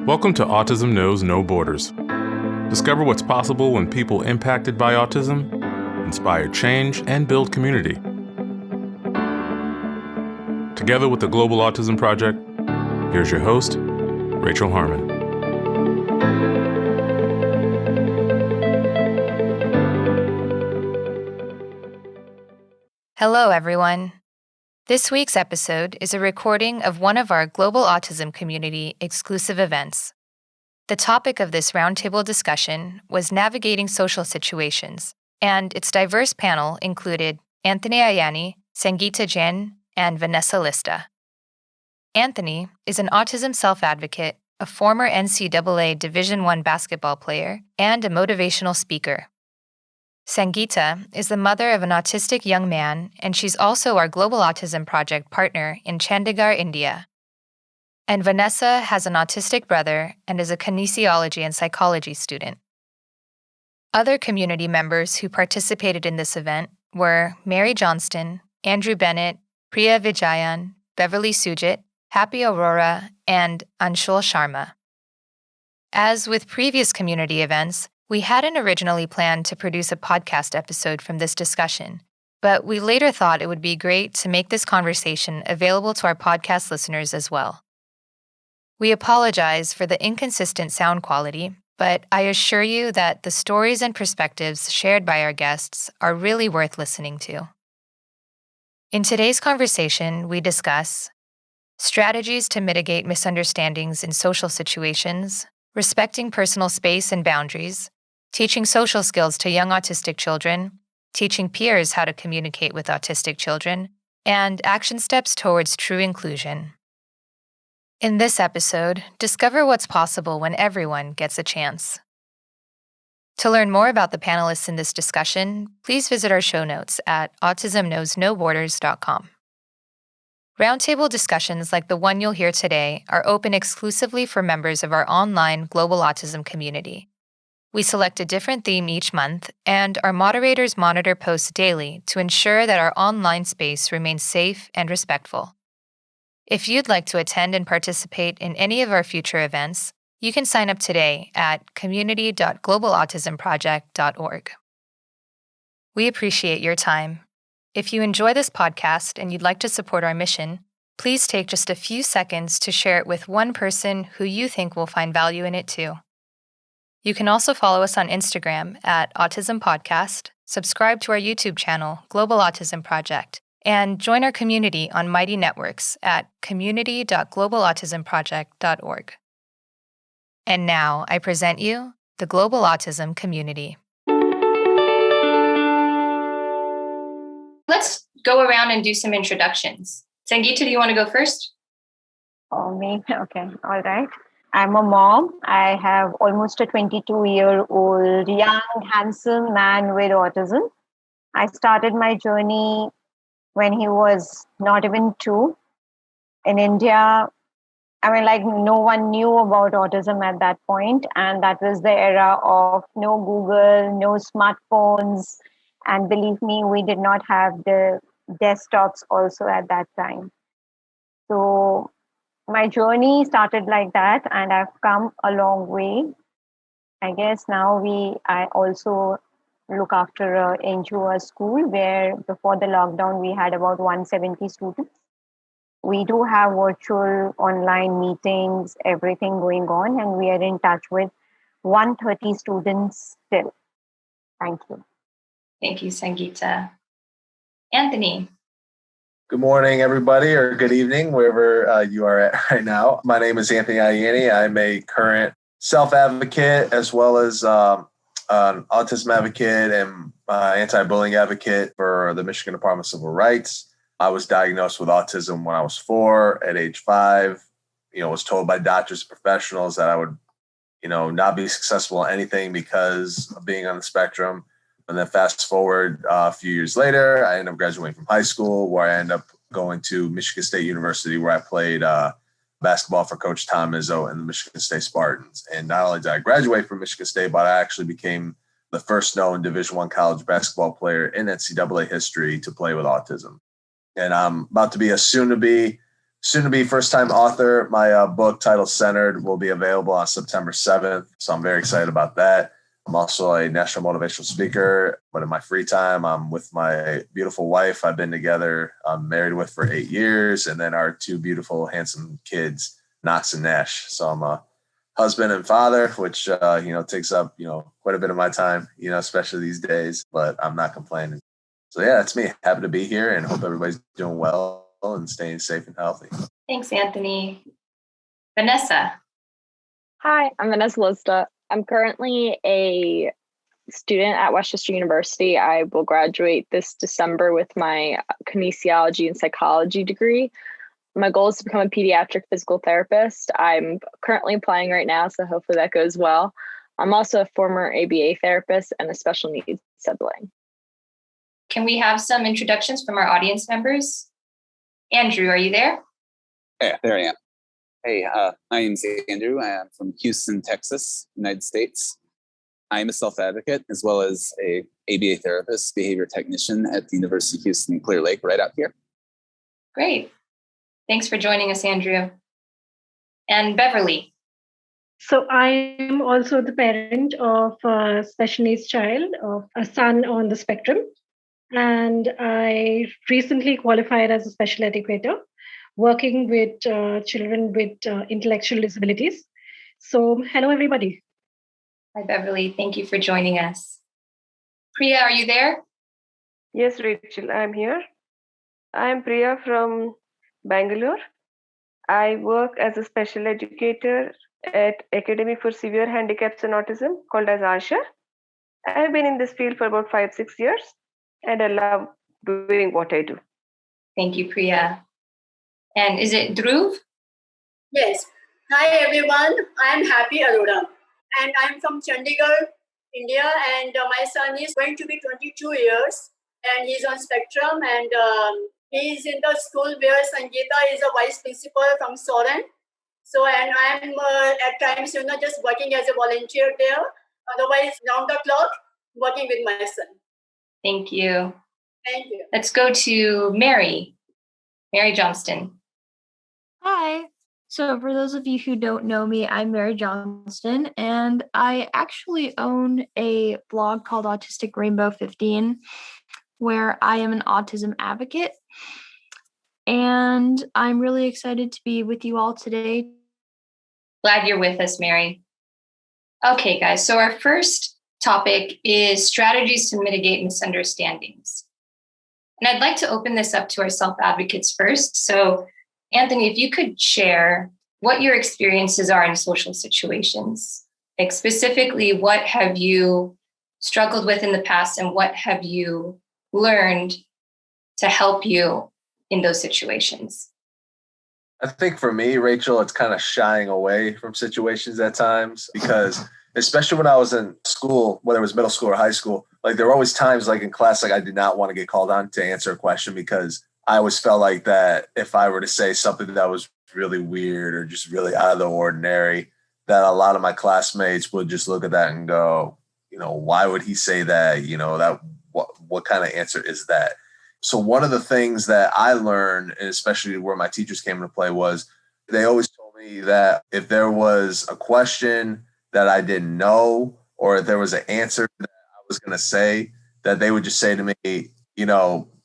Welcome to Autism Knows No Borders. Discover what's possible when people impacted by autism inspire change and build community. Together with the Global Autism Project, here's your host, Rachel Harmon. Hello, everyone. This week's episode is a recording of one of our Global Autism Community exclusive events. The topic of this roundtable discussion was navigating social situations, and its diverse panel included Anthony Ianni, Sangeeta Jain, and Vanessa Lista. Anthony is an autism self-advocate, a former NCAA Division I basketball player, and a motivational speaker. Sangeeta is the mother of an autistic young man, and she's also our Global Autism Project partner in Chandigarh, India. And Vanessa has an autistic brother and is a kinesiology and psychology student. Other community members who participated in this event were Mary Johnston, Andrew Bennett, Priya Vijayan, Beverly Sujit, Happy Arora, and Anshul Sharma. As with previous community events, we hadn't originally planned to produce a podcast episode from this discussion, but we later thought it would be great to make this conversation available to our podcast listeners as well. We apologize for the inconsistent sound quality, but I assure you that the stories and perspectives shared by our guests are really worth listening to. In today's conversation, we discuss strategies to mitigate misunderstandings in social situations, respecting personal space and boundaries, teaching social skills to young autistic children, teaching peers how to communicate with autistic children, and action steps towards true inclusion. In this episode, discover what's possible when everyone gets a chance. To learn more about the panelists in this discussion, please visit our show notes at autismknowsnoborders.com. Roundtable discussions like the one you'll hear today are open exclusively for members of our online Global Autism Community. We select a different theme each month, and our moderators monitor posts daily to ensure that our online space remains safe and respectful. If you'd like to attend and participate in any of our future events, you can sign up today at community.globalautismproject.org. We appreciate your time. If you enjoy this podcast and you'd like to support our mission, please take just a few seconds to share it with one person who you think will find value in it too. You can also follow us on Instagram at Autism Podcast, subscribe to our YouTube channel, Global Autism Project, and join our community on Mighty Networks at community.globalautismproject.org. And now I present you the Global Autism Community. Let's go around and do some introductions. Sangeeta, do you want to go first? Oh, me? Okay, all right. I'm a mom. I have almost a 22-year-old young, handsome man with autism. I started my journey when he was not even 2. In India, no one knew about autism at that point, and that was the era of no Google, no smartphones, and believe me, we did not have the desktops also at that time. So my journey started like that, and I've come a long way. I guess now I also look after a NGO school where before the lockdown we had about 170 students. We do have virtual online meetings, everything going on, and we are in touch with 130 students still. Thank you. Thank you, Sangeeta. Anthony. Good morning, everybody, or good evening, wherever you are at right now. My name is Anthony Ianni. I'm a current self-advocate as well as an autism advocate and anti-bullying advocate for the Michigan Department of Civil Rights. I was diagnosed with autism when I was 4. At age 5, was told by doctors and professionals that I would, not be successful in anything because of being on the spectrum. And then fast forward a few years later, I ended up graduating from high school, where I ended up going to Michigan State University, where I played basketball for Coach Tom Izzo and the Michigan State Spartans. And not only did I graduate from Michigan State, but I actually became the first known Division I college basketball player in NCAA history to play with autism. And I'm about to be a soon-to-be soon to be first-time author. My book titled Centered will be available on September 7th. So I'm very excited about that. I'm also a national motivational speaker, but in my free time, I'm with my beautiful wife. I've been together, I'm married with for 8 years, and then our two beautiful, handsome kids, Knox and Nash. So I'm a husband and father, which, takes up, quite a bit of my time, especially these days, but I'm not complaining. So yeah, that's me. Happy to be here and hope everybody's doing well and staying safe and healthy. Thanks, Anthony. Vanessa. Hi, I'm Vanessa Lista. I'm currently a student at Westchester University. I will graduate this December with my kinesiology and psychology degree. My goal is to become a pediatric physical therapist. I'm currently applying right now, so hopefully that goes well. I'm also a former ABA therapist and a special needs sibling. Can we have some introductions from our audience members? Andrew, are you there? Yeah, there I am. Hey, my name's Andrew. I am from Houston, Texas, United States. I am a self-advocate as well as a ABA therapist, behavior technician at the University of Houston, Clear Lake, right out here. Great. Thanks for joining us, Andrew. And Beverly. So I am also the parent of a special needs child, of a son on the spectrum. And I recently qualified as a special educator, working with children with intellectual disabilities. So hello, everybody. Hi, Beverly. Thank you for joining us. Priya, are you there? Yes, Rachel, I'm here. I'm Priya from Bangalore. I work as a special educator at Academy for Severe Handicaps and Autism, called as ASHA. I've been in this field for about 5-6 years, and I love doing what I do. Thank you, Priya. And is it Dhruv? Yes. Hi, everyone. I'm Happy Arora, and I'm from Chandigarh, India, and my son is going to be 22 years, and he's on spectrum, and he's in the school where Sangeeta is a vice principal from Soren. So, and I'm at times, just working as a volunteer there. Otherwise, round the clock, working with my son. Thank you. Thank you. Let's go to Mary Johnston. Hi. So for those of you who don't know me, I'm Mary Johnston, and I actually own a blog called Autistic Rainbow 15, where I am an autism advocate. And I'm really excited to be with you all today. Glad you're with us, Mary. Okay, guys. So our first topic is strategies to mitigate misunderstandings. And I'd like to open this up to our self-advocates first. So Anthony, if you could share what your experiences are in social situations, like specifically, what have you struggled with in the past and what have you learned to help you in those situations? I think for me, Rachel, it's kind of shying away from situations at times because especially when I was in school, whether it was middle school or high school, like there were always times like in class, like I did not want to get called on to answer a question because I always felt like that if I were to say something that was really weird or just really out of the ordinary, that a lot of my classmates would just look at that and go, why would he say that? That what kind of answer is that? So one of the things that I learned, and especially where my teachers came into play, was they always told me that if there was a question that I didn't know, or if there was an answer that I was going to say, that they would just say to me,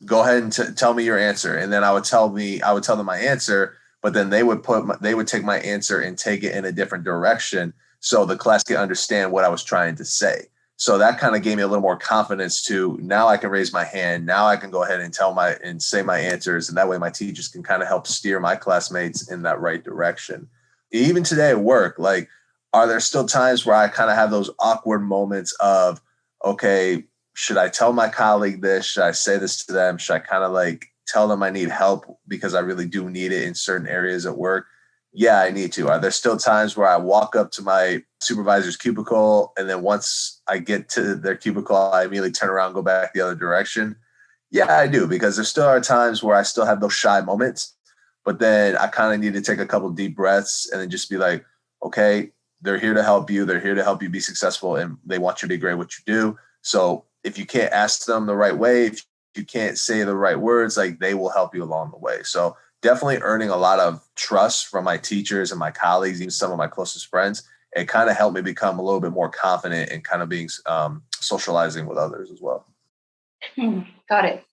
go ahead and tell me your answer. And then I would tell them my answer, but then they would take my answer and take it in a different direction so the class could understand what I was trying to say. So that kind of gave me a little more confidence to now I can raise my hand. Now I can go ahead and say my answers. And that way my teachers can kind of help steer my classmates in that right direction. Even today at work, like, are there still times where I kind of have those awkward moments of, okay, should I tell my colleague this? Should I say this to them? Should I kind of like tell them I need help because I really do need it in certain areas at work? Yeah, I need to. Are there still times where I walk up to my supervisor's cubicle and then once I get to their cubicle, I immediately turn around and go back the other direction? Yeah, I do, because there still are times where I still have those shy moments, but then I kind of need to take a couple deep breaths and then just be like, okay, they're here to help you. They're here to help you be successful and they want you to be great at what you do. So if you can't ask them the right way, if you can't say the right words, like they will help you along the way. So definitely earning a lot of trust from my teachers and my colleagues, even some of my closest friends. It kind of helped me become a little bit more confident in kind of being socializing with others as well. Got it.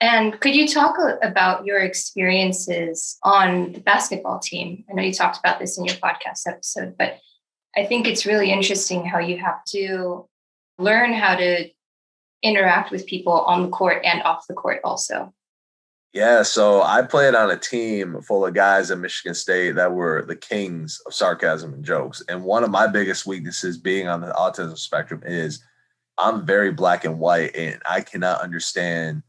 And could you talk about your experiences on the basketball team? I know you talked about this in your podcast episode, but I think it's really interesting how you have to learn how to interact with people on the court and off the court also. Yeah, so I played on a team full of guys at Michigan State that were the kings of sarcasm and jokes. And one of my biggest weaknesses being on the autism spectrum is I'm very black and white, and I cannot understand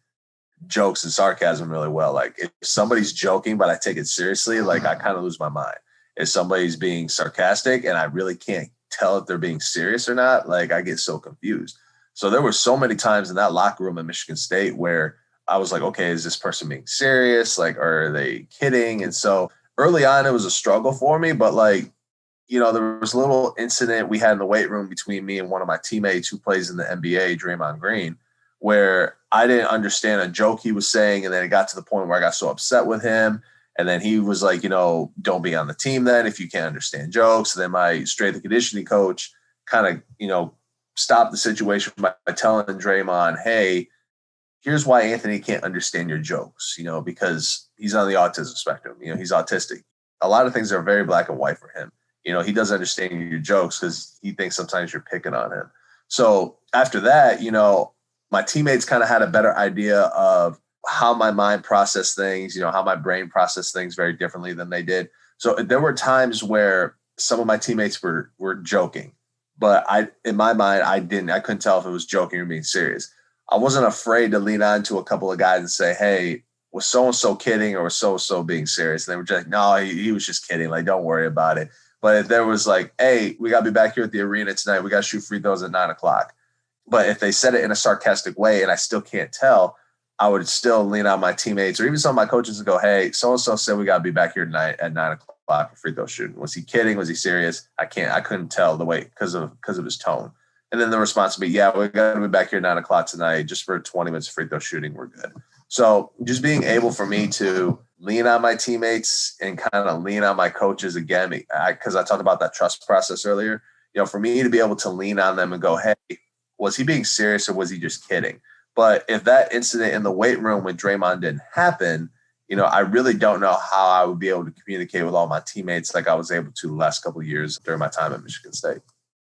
jokes and sarcasm really well. Like if somebody's joking, but I take it seriously, like I kind of lose my mind. If somebody's being sarcastic and I really can't tell if they're being serious or not, like I get so confused. So there were so many times in that locker room at Michigan State where I was like, okay, is this person being serious? Like, are they kidding? And so early on, it was a struggle for me, but like, you know, there was a little incident we had in the weight room between me and one of my teammates who plays in the NBA, Draymond Green, where I didn't understand a joke he was saying. And then it got to the point where I got so upset with him. And then he was like, you know, don't be on the team then if you can't understand jokes. And then my strength and conditioning coach kind of, you know, stopped the situation by telling Draymond, hey, here's why Anthony can't understand your jokes, you know, because he's on the autism spectrum. You know, he's autistic. A lot of things are very black and white for him. You know, he doesn't understand your jokes because he thinks sometimes you're picking on him. So after that, you know, my teammates kind of had a better idea of how my mind processed things, you know, how my brain processed things very differently than they did. So there were times where some of my teammates were joking, but in my mind, I couldn't tell if it was joking or being serious. I wasn't afraid to lean on to a couple of guys and say, hey, was so-and-so kidding or was so-and-so being serious? And they were just like, no, he was just kidding. Like, don't worry about it. But if there was like, hey, we got to be back here at the arena tonight. We got to shoot free throws at 9:00. But if they said it in a sarcastic way and I still can't tell, I would still lean on my teammates or even some of my coaches and go, hey, so-and-so said we got to be back here tonight at 9:00 for free throw shooting. Was he kidding? Was he serious? I couldn't tell the way because of his tone. And then the response would be, yeah, we got to be back here at 9:00 tonight just for 20 minutes of free throw shooting. We're good. So just being able for me to lean on my teammates and kind of lean on my coaches again, because I talked about that trust process earlier, you know, for me to be able to lean on them and go, hey, was he being serious or was he just kidding? But if that incident in the weight room with Draymond didn't happen, you know, I really don't know how I would be able to communicate with all my teammates like I was able to the last couple of years during my time at Michigan State.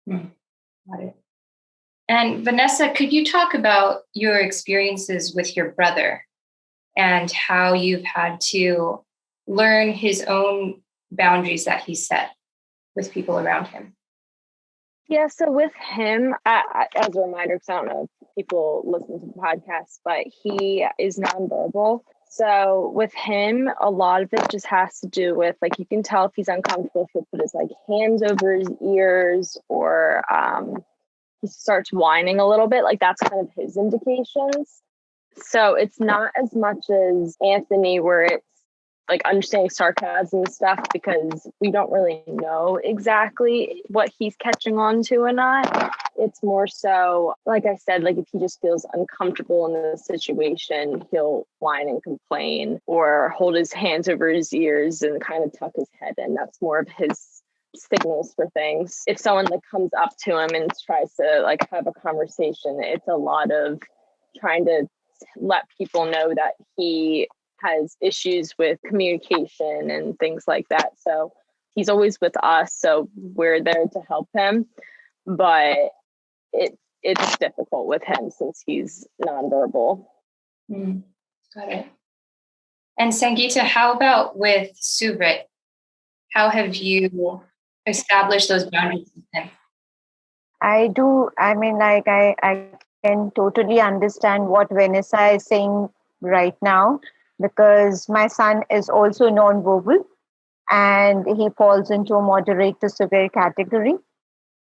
Got it. And Vanessa, could you talk about your experiences with your brother and how you've had to learn his own boundaries that he set with people around him? Yeah, so with him, as a reminder, because I don't know if people listen to the podcast, but he is nonverbal. So with him, a lot of it just has to do with, like, you can tell if he's uncomfortable, if he'll put his, like, hands over his ears or he starts whining a little bit. Like, that's kind of his indications. So it's not as much as Anthony where it's like understanding sarcasm and stuff, because we don't really know exactly what he's catching on to or not. It's more so, like I said, like if he just feels uncomfortable in the situation, he'll whine and complain or hold his hands over his ears and kind of tuck his head in. That's more of his signals for things. If someone like comes up to him and tries to like have a conversation, it's a lot of trying to let people know that he has issues with communication and things like that. So he's always with us, so we're there to help him. But it's difficult with him since he's nonverbal. Got it. And Sangeeta, how about with Suvrit? How have you established those boundaries with him? I do. I mean, like I can totally understand what Vanessa is saying right now, because my son is also nonverbal and he falls into a moderate to severe category.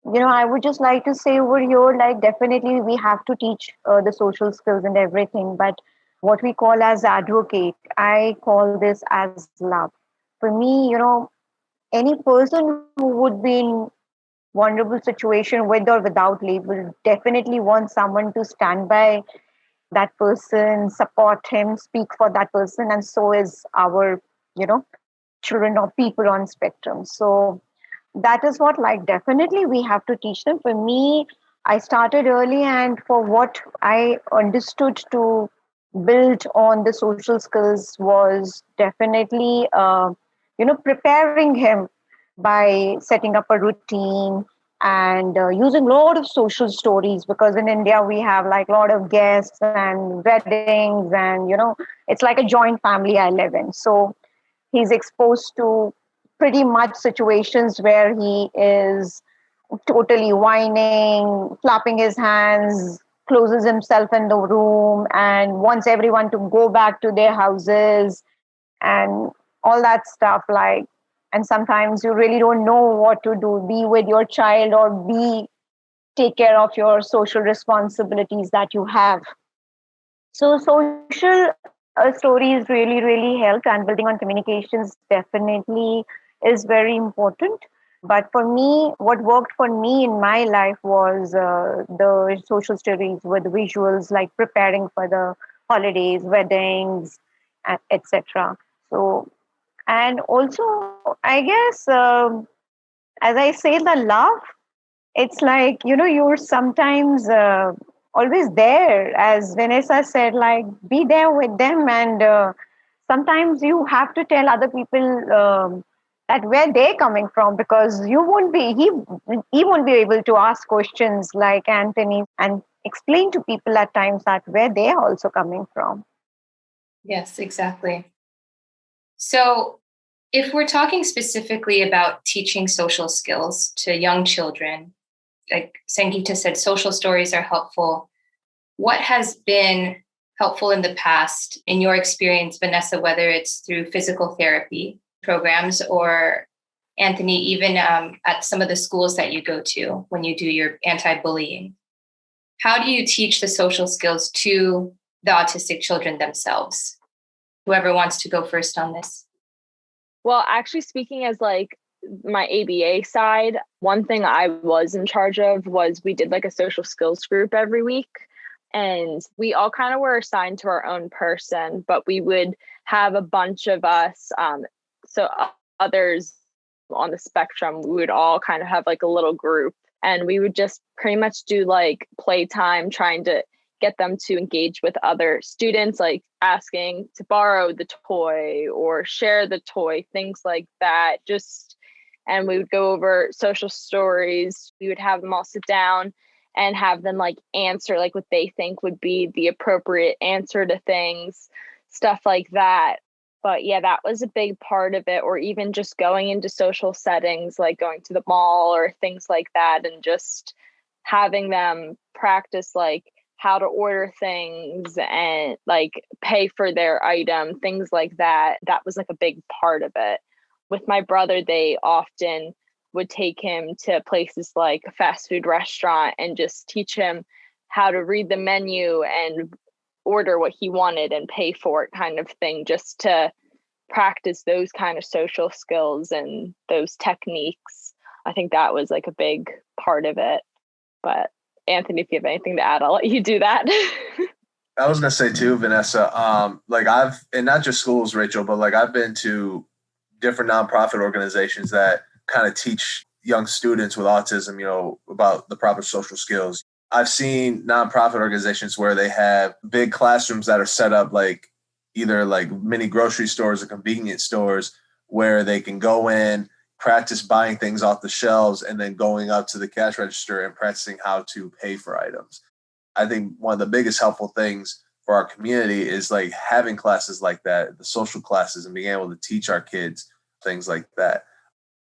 You know, I would just like to say over here, like, definitely we have to teach the social skills and everything, but what we call as advocate, I call this as love. For me, you know, any person who would be in vulnerable situation with or without label definitely wants someone to stand by that person, support him, speak for that person, and so is our, children or people on spectrum. So that is what, like, definitely we have to teach them. For me, I started early, and for what I understood to build on the social skills was definitely, preparing him by setting up a routine and using a lot of social stories, because in India we have like a lot of guests and weddings, and it's like a joint family I live in. So he's exposed to pretty much situations where he is totally whining, clapping his hands, closes himself in the room, and wants everyone to go back to their houses and all that stuff. Like, and sometimes you really don't know what to do, be with your child or take care of your social responsibilities that you have. So social stories really, really help, and building on communications definitely is very important. But for me, what worked for me in my life was the social stories with visuals, like preparing for the holidays, weddings, etc. So, and also, I guess, as I say, the love, it's like, you're sometimes always there, as Vanessa said, like, be there with them. And sometimes you have to tell other people that where they're coming from, because he won't be able to ask questions like Anthony and explain to people at times that where they're also coming from. Yes, exactly. So if we're talking specifically about teaching social skills to young children, like Sangeeta said, social stories are helpful. What has been helpful in the past, in your experience, Vanessa, whether it's through physical therapy programs or Anthony, even at some of the schools that you go to when you do your anti-bullying? How do you teach the social skills to the autistic children themselves? Whoever wants to go first on this. Well, actually, speaking as like my ABA side, one thing I was in charge of was we did like a social skills group every week. And we all kind of were assigned to our own person, but we would have a bunch of us. So others on the spectrum, we would all kind of have like a little group, and we would just pretty much do like playtime, trying to get them to engage with other students, like asking to borrow the toy or share the toy, things like that. And we would go over social stories. We would have them all sit down and have them like answer like what they think would be the appropriate answer to things, stuff like that. But yeah, that was a big part of it. Or even just going into social settings, like going to the mall or things like that, and just having them practice like how to order things and like pay for their item, things like that. That was like a big part of it. With my brother, they often would take him to places like a fast food restaurant and just teach him how to read the menu and order what he wanted and pay for it, kind of thing, just to practice those kind of social skills and those techniques. I think that was like a big part of it. But Anthony, if you have anything to add, I'll let you do that. I was gonna say too, Vanessa, like and not just schools, Rachel, but like I've been to different nonprofit organizations that kind of teach young students with autism, about the proper social skills. I've seen nonprofit organizations where they have big classrooms that are set up like either like mini grocery stores or convenience stores, where they can go in, practice buying things off the shelves, and then going up to the cash register and practicing how to pay for items. I think one of the biggest helpful things for our community is like having classes like that, the social classes, and being able to teach our kids things like that.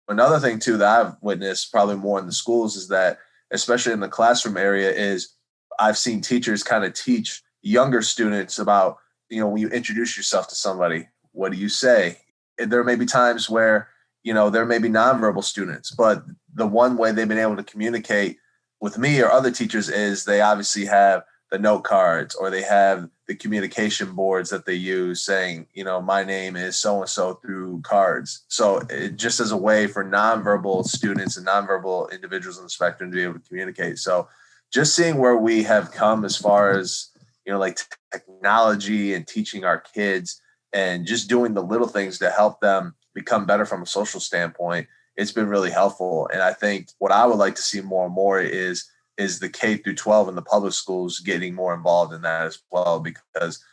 Another thing too that I've witnessed probably more in the schools is that, especially in the classroom area, is I've seen teachers kind of teach younger students about, when you introduce yourself to somebody, what do you say? And there may be times where, there may be nonverbal students, but the one way they've been able to communicate with me or other teachers is they obviously have the note cards, or they have the communication boards that they use saying, my name is so-and-so, through cards. So it just as a way for nonverbal students and nonverbal individuals on the spectrum to be able to communicate. So just seeing where we have come as far as, like technology and teaching our kids and just doing the little things to help them become better from a social standpoint, it's been really helpful. And I think what I would like to see more and more is the K through 12 in the public schools getting more involved in that as well. Because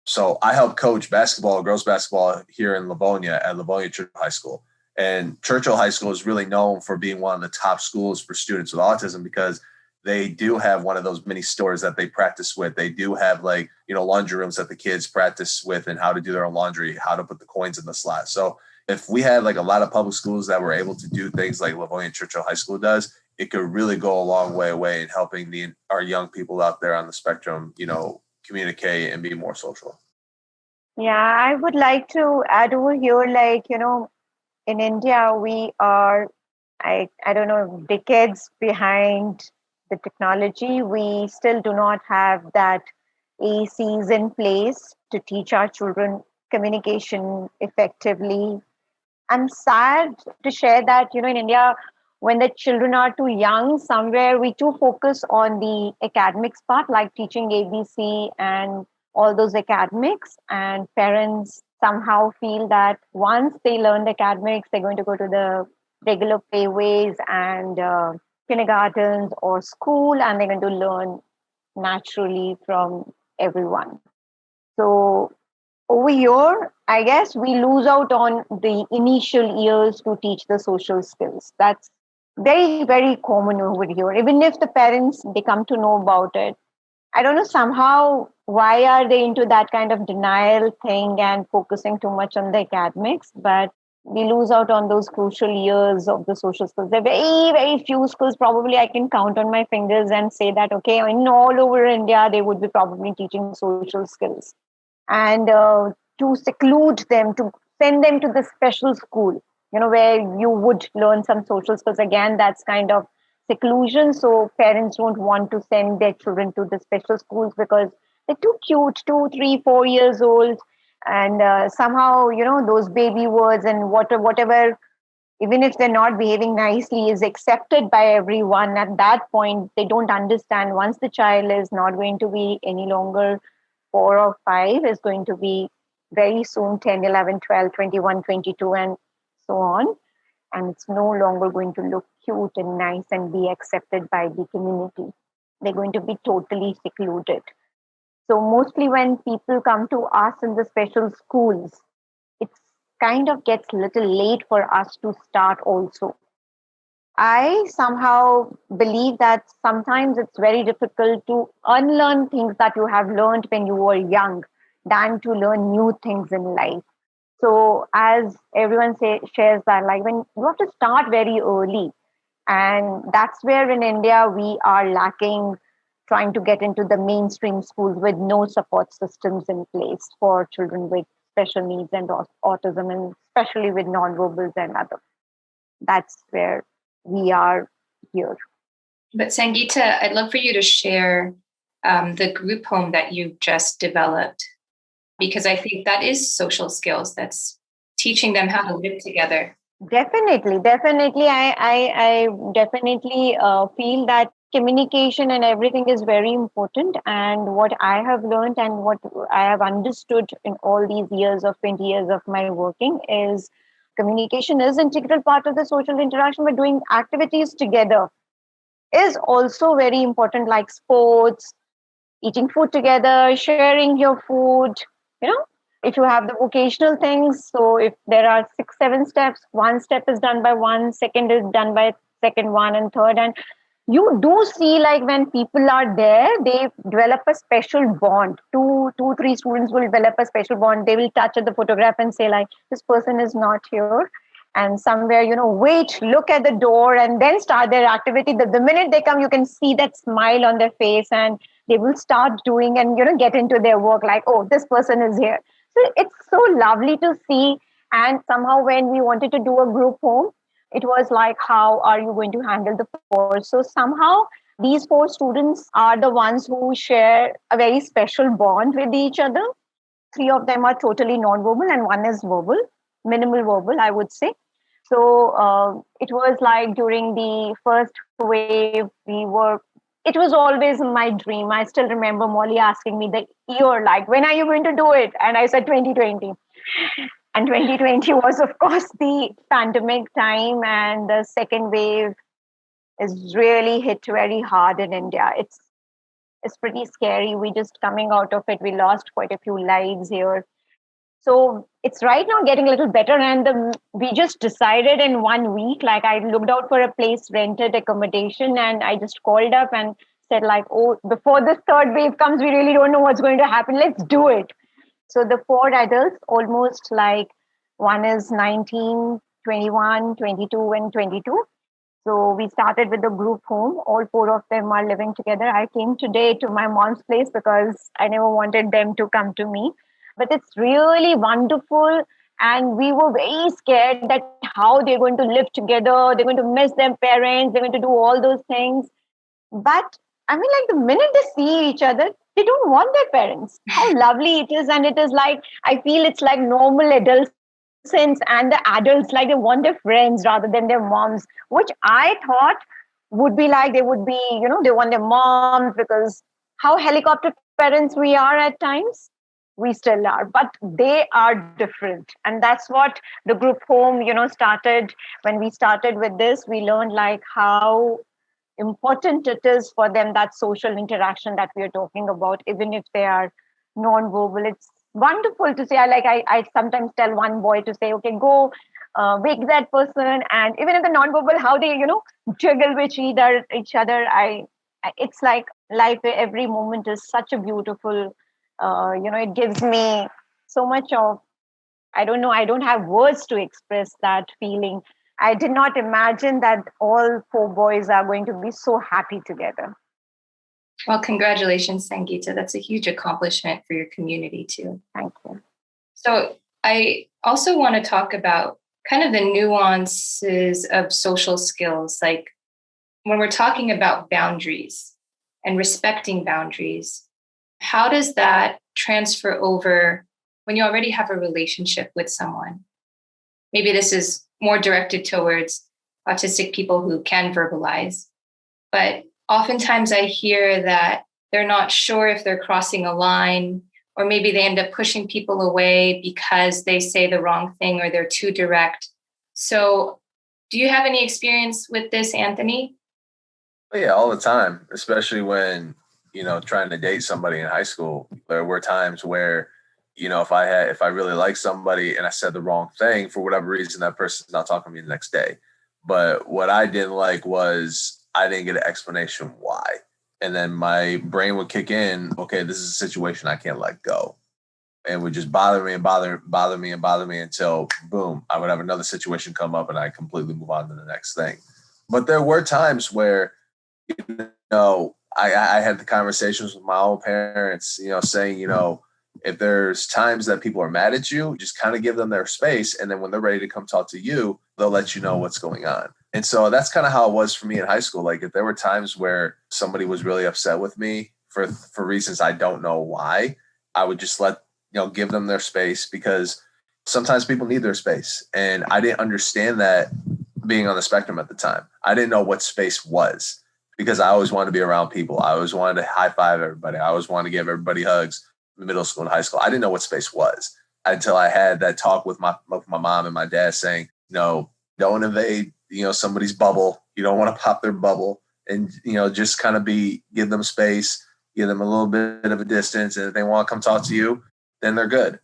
so I help coach basketball, girls basketball here in Livonia at Livonia Churchill High School. And Churchill High School is really known for being one of the top schools for students with autism because they do have one of those mini stores that they practice with. They do have laundry rooms that the kids practice with and how to do their own laundry, how to put the coins in the slot. So if we had a lot of public schools that were able to do things like Livonia Churchill High School does, it could really go a long way in helping our young people out there on the spectrum, communicate and be more social. Yeah, I would like to add over here, in India, we are, I don't know, decades behind the technology. We still do not have that ACs in place to teach our children communication effectively. I'm sad to share that, in India, when the children are too young, somewhere we too focus on the academics part, like teaching ABC and all those academics. And parents somehow feel that once they learn the academics, they're going to go to the regular playways and kindergartens or school, and they're going to learn naturally from everyone. So over here, I guess we lose out on the initial years to teach the social skills. That's very, very common over here. Even if the parents, they come to know about it, I don't know somehow why are they into that kind of denial thing and focusing too much on the academics, but we lose out on those crucial years of the social skills. There are very, very few schools, probably I can count on my fingers and say that, okay, in all over India, they would be probably teaching social skills. And to seclude them, to send them to the special school, where you would learn some social skills. Again, that's kind of seclusion. So parents don't want to send their children to the special schools because they're too cute, 2, 3, 4 years old. And somehow, those baby words and whatever, even if they're not behaving nicely, is accepted by everyone. At that point, they don't understand once the child is not going to be any longer 4 or 5, is going to be very soon 10, 11, 12, 21, 22, and so on. And it's no longer going to look cute and nice and be accepted by the community. They're going to be totally secluded. So mostly when people come to us in the special schools, it kind of gets a little late for us to start also. I somehow believe that sometimes it's very difficult to unlearn things that you have learned when you were young than to learn new things in life. So as everyone shares that, when you have to start very early, and that's where in India we are lacking, trying to get into the mainstream schools with no support systems in place for children with special needs and autism, and especially with nonverbals and other. That's where we are here. But Sangeeta, I'd love for you to share the group home that you just developed, because I think that is social skills. That's teaching them how to live together. Definitely. I definitely feel that communication and everything is very important. And what I have learned and what I have understood in all these years of 20 years of my working is communication is an integral part of the social interaction, but doing activities together is also very important, like sports, eating food together, sharing your food, if you have the vocational things. So if there are 6, 7 steps, one step is done by one, second is done by second one, and third. And you do see when people are there, they develop a special bond. Two, 3 students will develop a special bond. They will touch at the photograph and say this person is not here. And somewhere, wait, look at the door and then start their activity. The minute they come, you can see that smile on their face and they will start doing and, get into their work oh, this person is here. So it's so lovely to see. And somehow when we wanted to do a group home, it was how are you going to handle the 4? So somehow these 4 students are the ones who share a very special bond with each other. 3 of them are totally non-verbal and 1 is verbal, minimal verbal, I would say. So it was during the first wave, we were it was always my dream. I still remember Molly asking me the year, like, when are you going to do it? And I said 2020. And 2020 was, of course, the pandemic time, and the second wave is really hit very hard in India. It's pretty scary. We just coming out of it. We lost quite a few lives here. So it's right now getting a little better. And we just decided in 1 week, like I looked out for a place, rented accommodation, and I just called up and said like, oh, before this third wave comes, we really don't know what's going to happen. Let's do it. So the 4 adults, almost like one is 19, 21, 22, and 22. So we started with the group home. All 4 of them are living together. I came today to my mom's place because I never wanted them to come to me. But it's really wonderful. And we were very scared that how they're going to live together. They're going to miss their parents. They're going to do all those things. But I mean, like the minute they see each other, they don't want their parents. How lovely it is. And it is like, I feel it's like normal adults and the adults, like they want their friends rather than their moms, which I thought would be like they would be, they want their moms, because how helicopter parents we are at times, we still are, but they are different. And that's what the group home, started. When we started with this, we learned like how important it is for them, that social interaction that we are talking about, even if they are non-verbal. It's wonderful to say. I sometimes tell one boy to say, okay, go wake that person. And even if the non-verbal, how they, juggle with each other. It's like life, every moment is such a beautiful, it gives me so much of, I don't know, I don't have words to express that feeling. I did not imagine that all 4 boys are going to be so happy together. Well, congratulations, Sangeeta. That's a huge accomplishment for your community too. Thank you. So I also want to talk about kind of the nuances of social skills. Like when we're talking about boundaries and respecting boundaries, how does that transfer over when you already have a relationship with someone? Maybe this is more directed towards autistic people who can verbalize, but oftentimes I hear that they're not sure if they're crossing a line, or maybe they end up pushing people away because they say the wrong thing or they're too direct. So do you have any experience with this, Anthony? Yeah, all the time, especially when, trying to date somebody in high school. There were times where, if I really like somebody and I said the wrong thing, for whatever reason, that person's not talking to me the next day. But what I didn't like was I didn't get an explanation why. And then my brain would kick in, okay, this is a situation I can't let go. And would just bother me and bother me and bother me until, boom, I would have another situation come up and I completely move on to the next thing. But there were times where, I had the conversations with my own parents, saying, if there's times that people are mad at you, just kind of give them their space. And then when they're ready to come talk to you, they'll let you know what's going on. And so that's kind of how it was for me in high school. Like if there were times where somebody was really upset with me for reasons I don't know why, I would just give them their space, because sometimes people need their space. And I didn't understand that being on the spectrum at the time. I didn't know what space was, because I always wanted to be around people. I always wanted to high five everybody. I always wanted to give everybody hugs in middle school and high school. I didn't know what space was until I had that talk with my mom and my dad saying, don't invade, somebody's bubble. You don't want to pop their bubble, and, just kind of give them space, give them a little bit of a distance. And if they want to come talk to you, then they're good.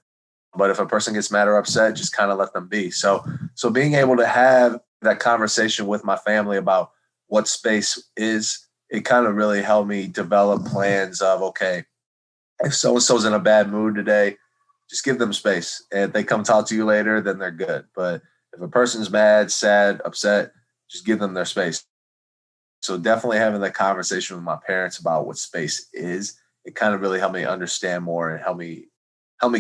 But if a person gets mad or upset, just kind of let them be. So being able to have that conversation with my family about what space is, it kind of really helped me develop plans of, okay, if so-and-so's in a bad mood today, just give them space. And if they come talk to you later, then they're good. But if a person's mad, sad, upset, just give them their space. So definitely having that conversation with my parents about what space is, it kind of really helped me understand more and help me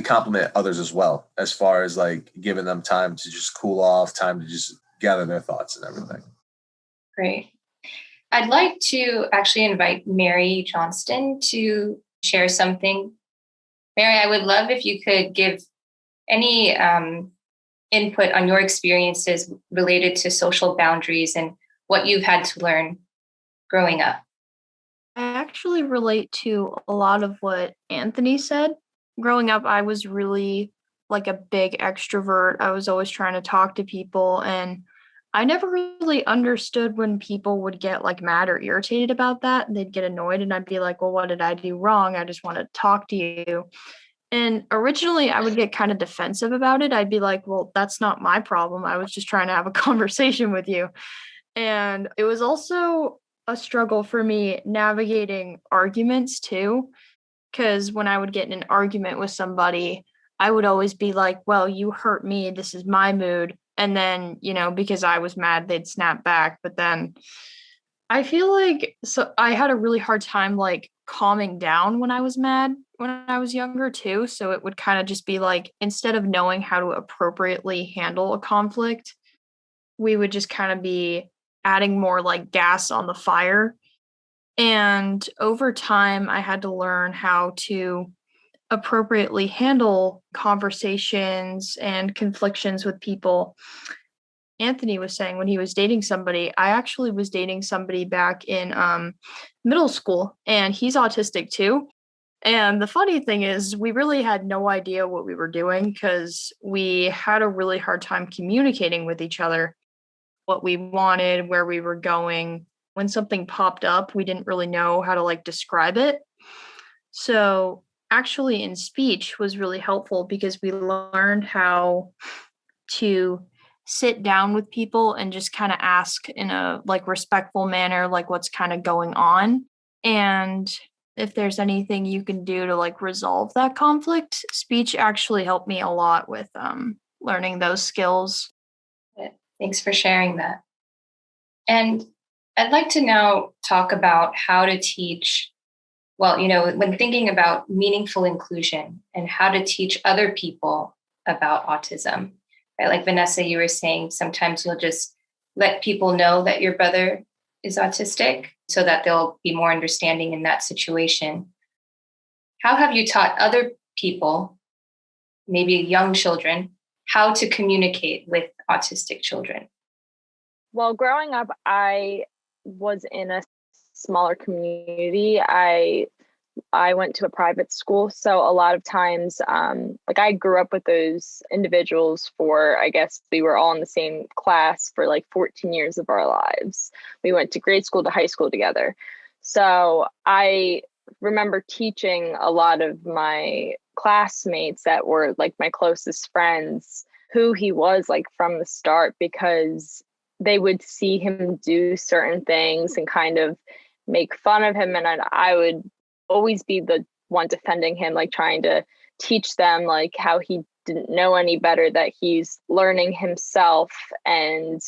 compliment others as well, as far as like giving them time to just cool off, time to just gather their thoughts and everything. Great. I'd like to actually invite Mary Johnston to share something. Mary, I would love if you could give any input on your experiences related to social boundaries and what you've had to learn growing up. I actually relate to a lot of what Anthony said. Growing up, I was really like a big extrovert. I was always trying to talk to people, and I never really understood when people would get like mad or irritated about that. And they'd get annoyed, and I'd be like, well, what did I do wrong? I just want to talk to you. And originally, I would get kind of defensive about it. I'd be like, well, that's not my problem. I was just trying to have a conversation with you. And it was also a struggle for me navigating arguments too. Because when I would get in an argument with somebody, I would always be like, well, you hurt me. This is my mood. And then, because I was mad, they'd snap back. But then I feel like I had a really hard time like calming down when I was mad when I was younger too. So it would kind of just be like, instead of knowing how to appropriately handle a conflict, we would just kind of be adding more like gas on the fire. And over time, I had to learn how to appropriately handle conversations and conflictions with people. Anthony was saying when he was dating somebody, I actually was dating somebody back in middle school, and he's autistic too. And the funny thing is, we really had no idea what we were doing because we had a really hard time communicating with each other, what we wanted, where we were going. When something popped up, we didn't really know how to like describe it. So actually in speech was really helpful because we learned how to sit down with people and just kind of ask in a like respectful manner, like what's kind of going on. And if there's anything you can do to like resolve that conflict, speech actually helped me a lot with learning those skills. Thanks for sharing that. And I'd like to now talk about how to teach, when thinking about meaningful inclusion and how to teach other people about autism. Right? Like Vanessa, you were saying, sometimes you'll just let people know that your brother is autistic so that they'll be more understanding in that situation. How have you taught other people, maybe young children, how to communicate with autistic children? Well, growing up, I was in a smaller community. I went to a private school. So a lot of times, I grew up with those individuals for, I guess we were all in the same class for like 14 years of our lives. We went to grade school to high school together. So I remember teaching a lot of my classmates that were like my closest friends who he was like from the start, because they would see him do certain things and kind of make fun of him. And I would always be the one defending him, like trying to teach them like how he didn't know any better, that he's learning himself and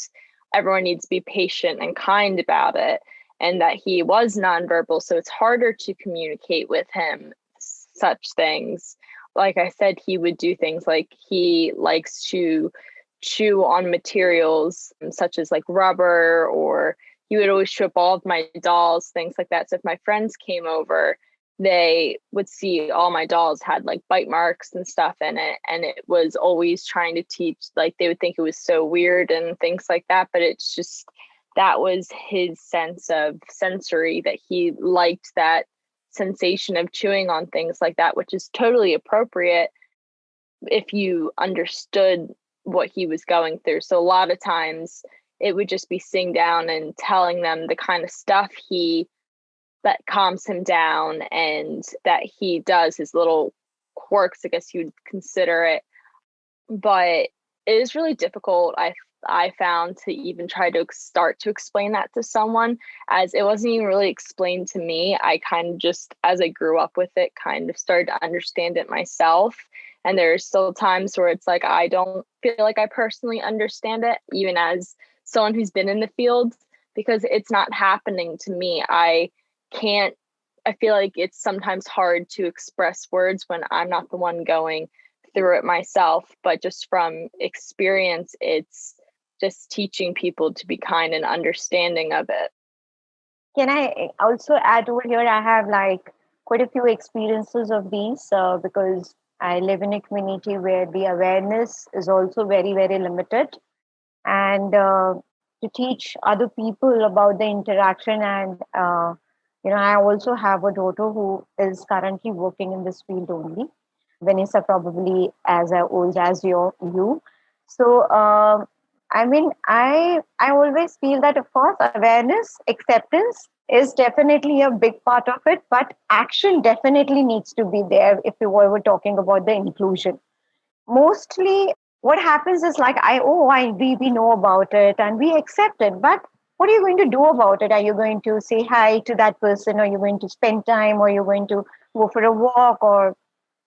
everyone needs to be patient and kind about it, and that he was nonverbal. So it's harder to communicate with him such things. Like I said, he would do things like he likes to chew on materials such as like rubber, or he would always chew up all of my dolls, things like that. So if my friends came over, they would see all my dolls had like bite marks and stuff in it. And it was always trying to teach, like they would think it was so weird and things like that. But it's just, that was his sense of sensory, that he liked that sensation of chewing on things like that, which is totally appropriate if you understood what he was going through. So a lot of times it would just be sitting down and telling them the kind of stuff that calms him down and that he does, his little quirks, I guess you would consider it. But it is really difficult, I found, to even try to start to explain that to someone, as it wasn't even really explained to me. I kind of just, as I grew up with it, kind of started to understand it myself. And there's still times where it's like, I don't feel like I personally understand it, even as someone who's been in the field, because it's not happening to me. I feel like it's sometimes hard to express words when I'm not the one going through it myself. But just from experience, it's just teaching people to be kind and understanding of it. Can I also add over here? I have like quite a few experiences of these because I live in a community where the awareness is also very, very limited. And to teach other people about the interaction and I also have a daughter who is currently working in this field only. Vanessa probably as old as you. So, I always feel that, of course, awareness, acceptance is definitely a big part of it, but action definitely needs to be there if we were talking about the inclusion. Mostly what happens is like, we know about it and we accept it, but what are you going to do about it? Are you going to say hi to that person? Are you going to spend time? Or are you going to go for a walk or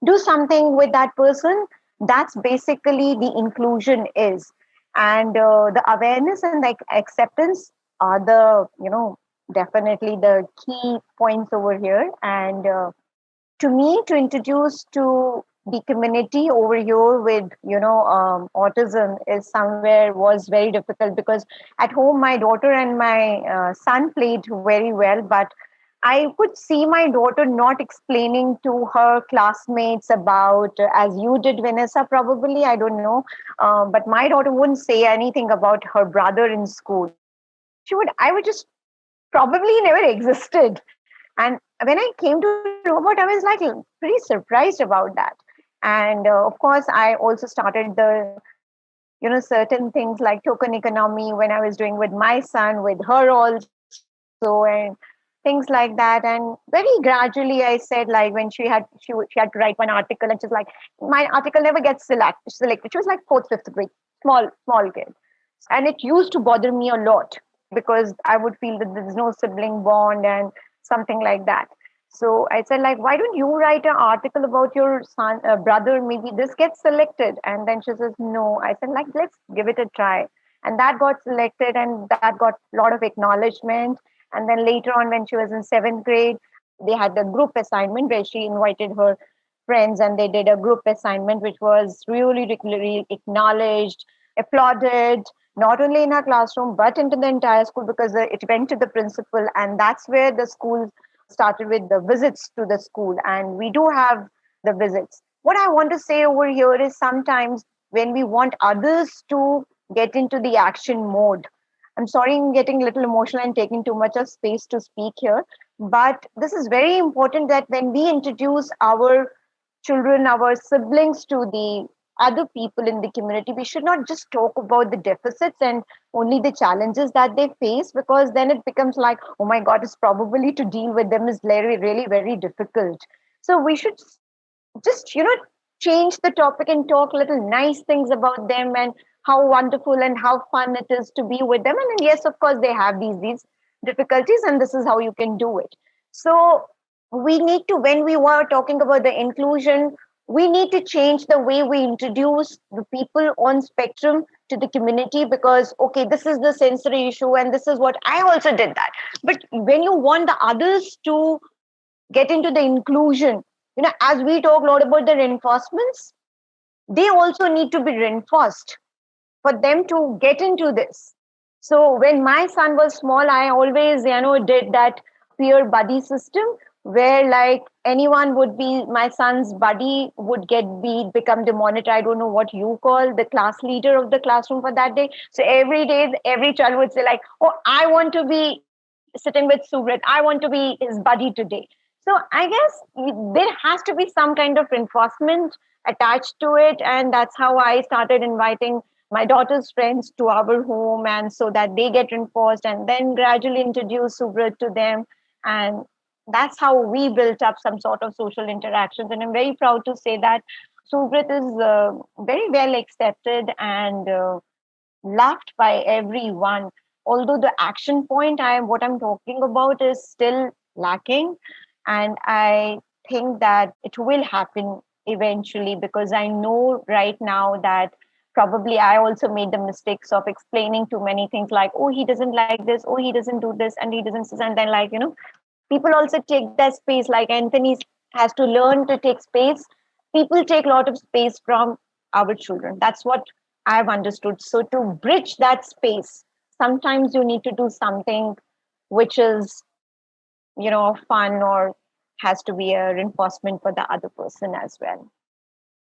do something with that person? That's basically the inclusion is. And the awareness and the acceptance are the, definitely the key points over here. And to me, to introduce to the community over here with autism is somewhere was very difficult, because at home my daughter and my son played very well, but I could see my daughter not explaining to her classmates about, as you did, Vanessa, probably, I don't know, but my daughter wouldn't say anything about her brother in school. I would just probably never existed. And when I came to know about, I was like pretty surprised about that. And of course, I also started the, certain things like token economy when I was doing with my son, with her also, and things like that. And very gradually, I said, like when she had to write one article, and she's like, my article never gets selected. She was like fourth, fifth grade, small kid, and it used to bother me a lot because I would feel that there's no sibling bond and something like that. So I said, like, why don't you write an article about your son, brother? Maybe this gets selected. And then she says, no. I said, like, let's give it a try. And that got selected, and that got a lot of acknowledgement. And then later on, when she was in seventh grade, they had a group assignment where she invited her friends, and they did a group assignment, which was really acknowledged, applauded, not only in our classroom, but into the entire school, because it went to the principal. And that's where the school started with the visits to the school. And we do have the visits. What I want to say over here is sometimes when we want others to get into the action mode, I'm sorry, I'm getting a little emotional and taking too much of space to speak here. But this is very important that when we introduce our children, our siblings to the other people in the community, we should not just talk about the deficits and only the challenges that they face, because then it becomes like, oh my God, it's probably to deal with them is really very difficult. So we should just, change the topic and talk little nice things about them and how wonderful and how fun it is to be with them. And then, yes, of course, they have these difficulties, and this is how you can do it. So we need to, when we were talking about the inclusion, we need to change the way we introduce the people on spectrum to the community, because okay, this is the sensory issue and this is what I also did that. But when you want the others to get into the inclusion, as we talk a lot about the reinforcements, they also need to be reinforced for them to get into this. So when my son was small, I always, did that peer buddy system where like anyone would be, my son's buddy would become the monitor. I don't know what you call the class leader of the classroom for that day. So every day, every child would say like, oh, I want to be sitting with Subrat. I want to be his buddy today. So I guess there has to be some kind of reinforcement attached to it. And that's how I started inviting my daughter's friends to our home, and so that they get reinforced, and then gradually introduce Subrat to them. And that's how we built up some sort of social interactions. And I'm very proud to say that Subrat is very well accepted and loved by everyone. Although the action point, what I'm talking about is still lacking. And I think that it will happen eventually, because I know right now that probably I also made the mistakes of explaining too many things like, oh, he doesn't like this, oh, he doesn't do this, and he doesn't, and then like, people also take that space, like Anthony has to learn to take space. People take a lot of space from our children. That's what I've understood. So to bridge that space, sometimes you need to do something which is, fun, or has to be a reinforcement for the other person as well.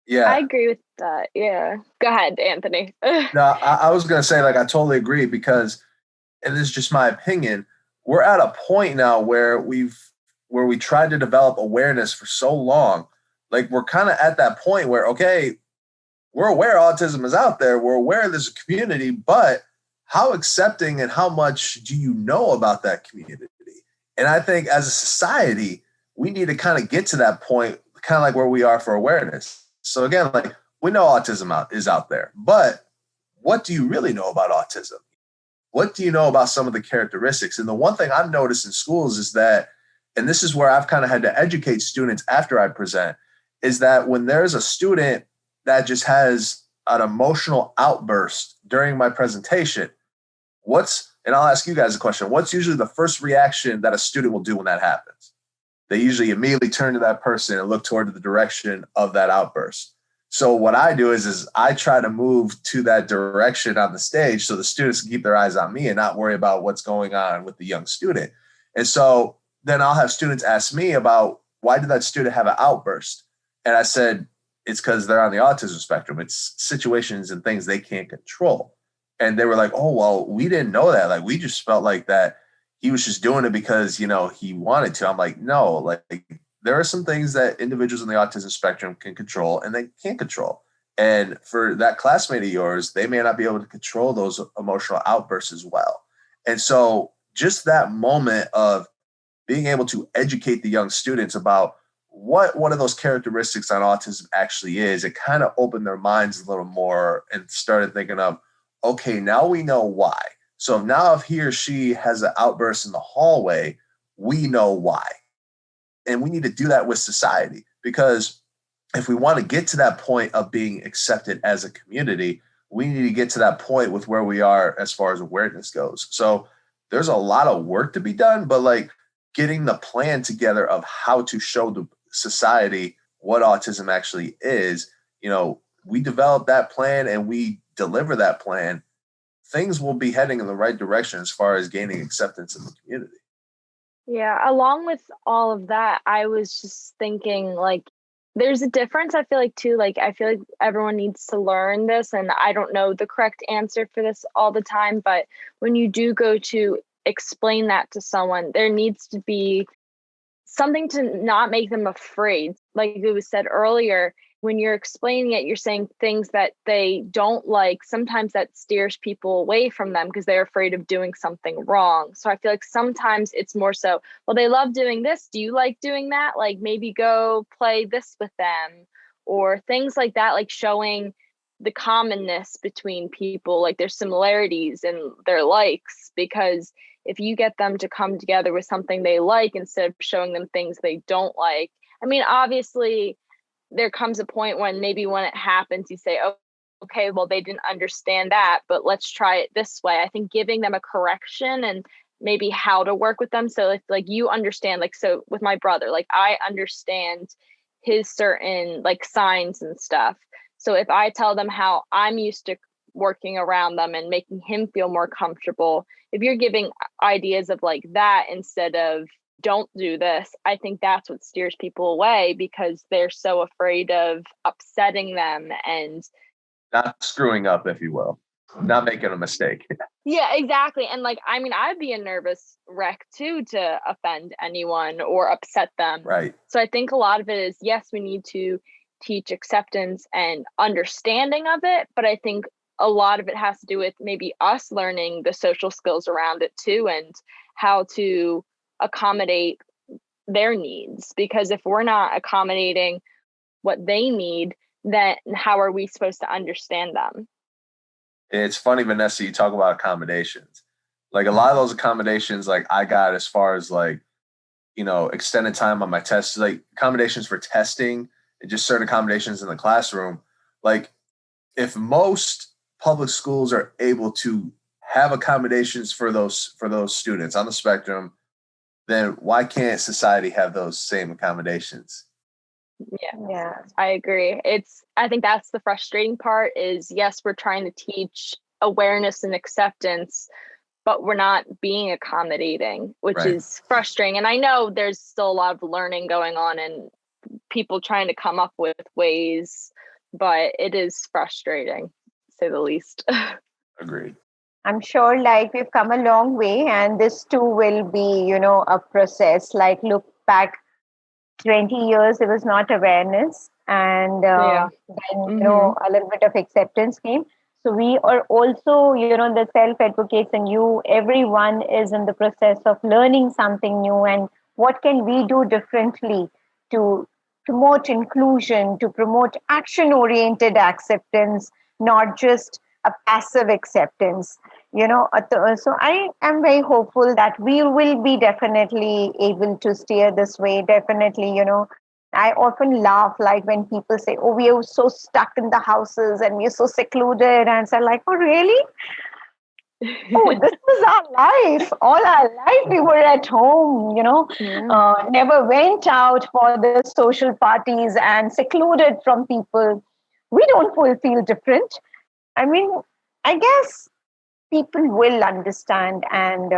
Yeah, I agree with that. Yeah. Go ahead, Anthony. No, I was going to say, like, I totally agree, because, and this is just my opinion, we're at a point now where we tried to develop awareness for so long. Like, we're kind of at that point where, okay, we're aware autism is out there. We're aware there's a community, but how accepting and how much do you know about that community? And I think as a society, we need to kind of get to that point, kind of like where we are for awareness. So again, like, we know autism is out there, but what do you really know about autism? What do you know about some of the characteristics? And the one thing I've noticed in schools is that, and this is where I've kind of had to educate students after I present, is that when there's a student that just has an emotional outburst during my presentation, and I'll ask you guys a question, what's usually the first reaction that a student will do when that happens? They usually immediately turn to that person and look toward the direction of that outburst. So what I do is I try to move to that direction on the stage so the students can keep their eyes on me and not worry about what's going on with the young student. And so then I'll have students ask me about, why did that student have an outburst? And I said, it's because they're on the autism spectrum. It's situations and things they can't control. And they were like, oh, well, we didn't know that. Like, we just felt like that he was just doing it because, he wanted to. I'm like, no, like, there are some things that individuals in the autism spectrum can control and they can't control. And for that classmate of yours, they may not be able to control those emotional outbursts as well. And so just that moment of being able to educate the young students about what one of those characteristics on autism actually is, it kind of opened their minds a little more and started thinking of, okay, now we know why. So now if he or she has an outburst in the hallway, we know why. And we need to do that with society, because if we want to get to that point of being accepted as a community, we need to get to that point with where we are as far as awareness goes. So there's a lot of work to be done, but like getting the plan together of how to show the society what autism actually is, we develop that plan and we deliver that plan, things will be heading in the right direction as far as gaining acceptance in the community. Yeah, along with all of that, I was just thinking, like, there's a difference, I feel like, too. Like, I feel like everyone needs to learn this, and I don't know the correct answer for this all the time, but when you do go to explain that to someone, there needs to be something to not make them afraid. Like it was said earlier, when you're explaining it, you're saying things that they don't like. Sometimes that steers people away from them because they're afraid of doing something wrong. So I feel like sometimes it's more so, well, they love doing this. Do you like doing that? Like maybe go play this with them, or things like that, like showing the commonness between people, like their similarities and their likes, because if you get them to come together with something they like instead of showing them things they don't like, I mean, obviously there comes a point when maybe when it happens, you say, oh, okay, well, they didn't understand that, but let's try it this way. I think giving them a correction and maybe how to work with them. So if like you understand, like, so with my brother, like I understand his certain like signs and stuff. So if I tell them how I'm used to working around them and making him feel more comfortable, if you're giving ideas of like that instead of don't do this, I think that's what steers people away because they're so afraid of upsetting them and not screwing up, if you will, not making a mistake. Yeah, exactly. And like, I mean, I'd be a nervous wreck too to offend anyone or upset them. Right. So I think a lot of it is, yes, we need to teach acceptance and understanding of it, but I think a lot of it has to do with maybe us learning the social skills around it too and how to accommodate their needs. Because if we're not accommodating what they need, then how are we supposed to understand them? It's funny, Vanessa, you talk about accommodations. Like a lot of those accommodations, like I got as far as like, extended time on my tests, like accommodations for testing and just certain accommodations in the classroom. Like if most public schools are able to have accommodations for those students on the spectrum, then why can't society have those same accommodations? Yeah, I agree. I think that's the frustrating part is, yes, we're trying to teach awareness and acceptance, but we're not being accommodating, which is frustrating. And I know there's still a lot of learning going on and people trying to come up with ways, but it is frustrating, to say the least. Agreed. I'm sure like we've come a long way, and this too will be, a process. Like look back 20 years, there was not awareness, and Yeah. then, Mhm. a little bit of acceptance came. So we are also, the self advocates, and everyone is in the process of learning something new. And what can we do differently to promote inclusion, to promote action oriented acceptance, not just a passive acceptance? So I am very hopeful that we will be definitely able to steer this way. Definitely, I often laugh like when people say, oh, we are so stuck in the houses and we're so secluded. And so like, oh, really? Oh, this was our life. All our life we were at home, Yeah. never went out for the social parties and secluded from people. We don't feel different. I mean, I guess people will understand, and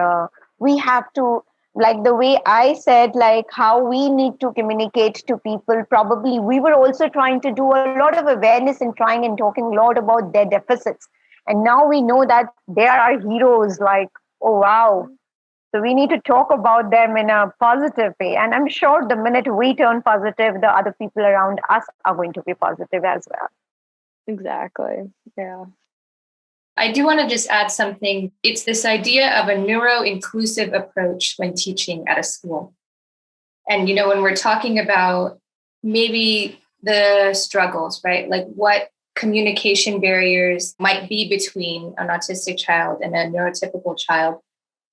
we have to, like the way I said, like how we need to communicate to people. Probably we were also trying to do a lot of awareness and trying and talking a lot about their deficits, and now we know that they are our heroes. Like, oh wow. So we need to talk about them in a positive way, and I'm sure the minute we turn positive, the other people around us are going to be positive as well. Exactly. Yeah. I do want to just add something. It's this idea of a neuro-inclusive approach when teaching at a school. And, when we're talking about maybe the struggles, right? Like what communication barriers might be between an autistic child and a neurotypical child.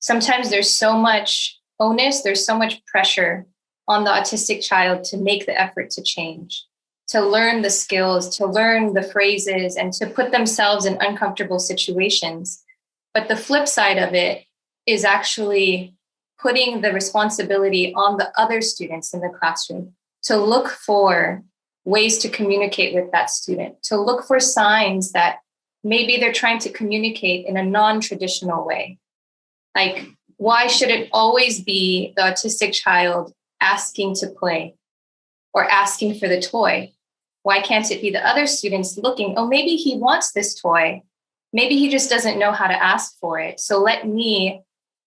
Sometimes there's so much onus, there's so much pressure on the autistic child to make the effort to change, to learn the skills, to learn the phrases, and to put themselves in uncomfortable situations. But the flip side of it is actually putting the responsibility on the other students in the classroom to look for ways to communicate with that student, to look for signs that maybe they're trying to communicate in a non-traditional way. Like, why should it always be the autistic child asking to play or asking for the toy? Why can't it be the other students looking, oh, maybe he wants this toy. Maybe he just doesn't know how to ask for it. So let me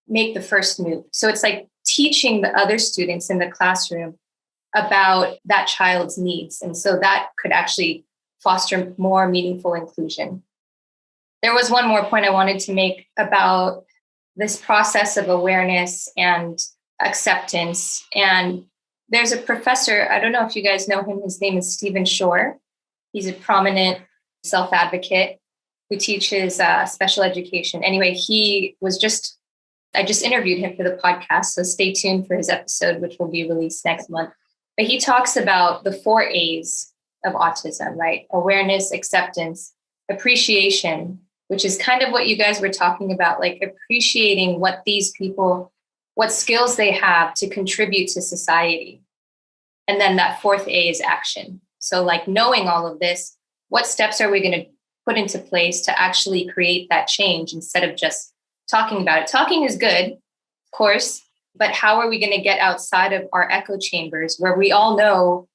make the first move. So it's like teaching the other students in the classroom about that child's needs. And so that could actually foster more meaningful inclusion. There was one more point I wanted to make about this process of awareness and acceptance. And there's a professor, I don't know if you guys know him, his name is Stephen Shore. He's a prominent self-advocate who teaches special education. Anyway, I just interviewed him for the podcast, so stay tuned for his episode, which will be released next month. But he talks about the 4 A's of autism, right? Awareness, acceptance, appreciation, which is kind of what you guys were talking about, like appreciating what these people, what skills they have to contribute to society. And then that 4th A is action. So like knowing all of this, what steps are we going to put into place to actually create that change instead of just talking about it? Talking is good, of course, but how are we going to get outside of our echo chambers where we all know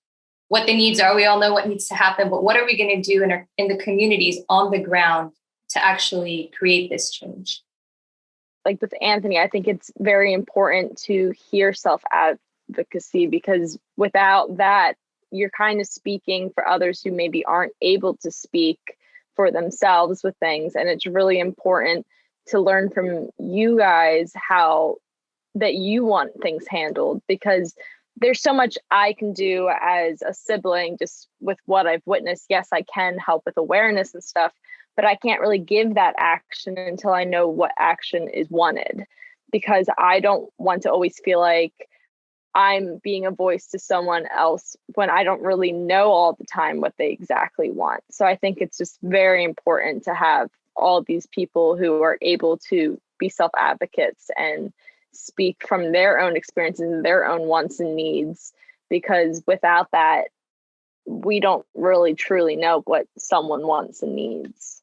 what the needs are, we all know what needs to happen, but what are we going to do in the communities on the ground to actually create this change? Like with Anthony, I think it's very important to hear self-advocacy, because without that, you're kind of speaking for others who maybe aren't able to speak for themselves with things. And it's really important to learn from you guys how that you want things handled, because there's so much I can do as a sibling just with what I've witnessed. Yes, I can help with awareness and stuff, but I can't really give that action until I know what action is wanted, because I don't want to always feel like I'm being a voice to someone else when I don't really know all the time what they exactly want. So I think it's just very important to have all these people who are able to be self-advocates and speak from their own experiences and their own wants and needs, because without that, we don't really truly know what someone wants and needs.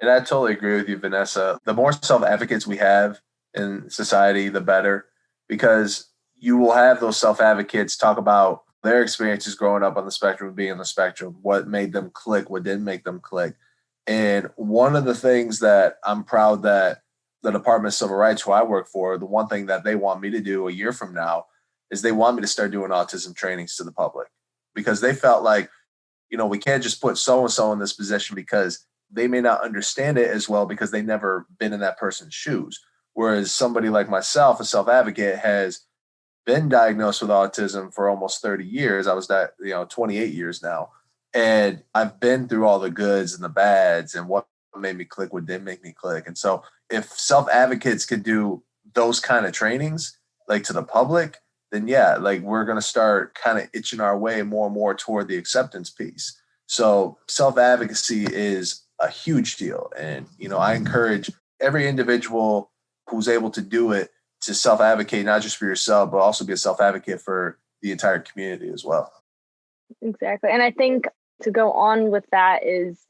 And I totally agree with you, Vanessa. The more self-advocates we have in society, the better, because you will have those self-advocates talk about their experiences growing up on the spectrum, being on the spectrum, what made them click, what didn't make them click. And one of the things that I'm proud that the Department of Civil Rights, who I work for, the one thing that they want me to do a year from now is they want me to start doing autism trainings to the public, because they felt like, we can't just put so-and-so in this position because they may not understand it as well because they never been in that person's shoes. Whereas somebody like myself, a self-advocate, has been diagnosed with autism for almost 30 years. I was 28 years now. And I've been through all the goods and the bads and what made me click, what didn't make me click. And so if self-advocates can do those kind of trainings, like to the public, then yeah, like we're going to start kind of itching our way more and more toward the acceptance piece. So self-advocacy is a huge deal. And, I encourage every individual who's able to do it to self-advocate, not just for yourself, but also be a self-advocate for the entire community as well. Exactly. And I think to go on with that is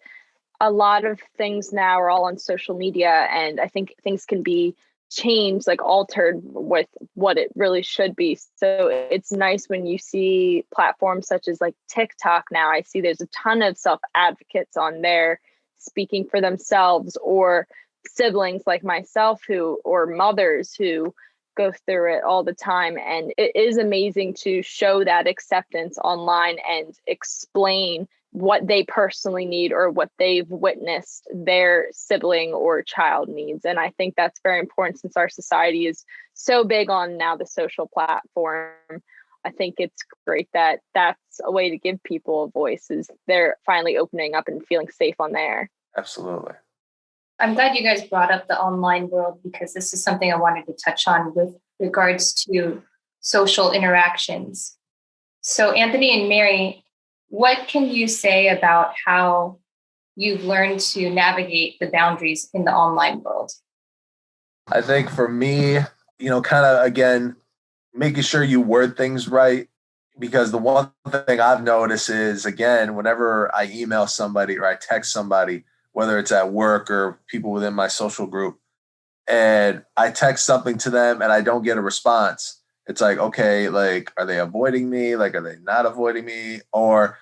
a lot of things now are all on social media, and I think things can be changed, like altered with what it really should be. So it's nice when you see platforms such as like TikTok now. I see there's a ton of self-advocates on there speaking for themselves, or siblings like myself or mothers who go through it all the time. And it is amazing to show that acceptance online and explain what they personally need or what they've witnessed their sibling or child needs. And I think that's very important since our society is so big on now the social platform. I think it's great that that's a way to give people a voice, is they're finally opening up and feeling safe on there. Absolutely. I'm glad you guys brought up the online world, because this is something I wanted to touch on with regards to social interactions. So Anthony and Mary, what can you say about how you've learned to navigate the boundaries in the online world? I think for me, kind of, again, making sure you word things right, because the one thing I've noticed is, again, whenever I email somebody or I text somebody, whether it's at work or people within my social group, and I text something to them and I don't get a response, it's like, okay, like, are they avoiding me? Like, are they not avoiding me? Or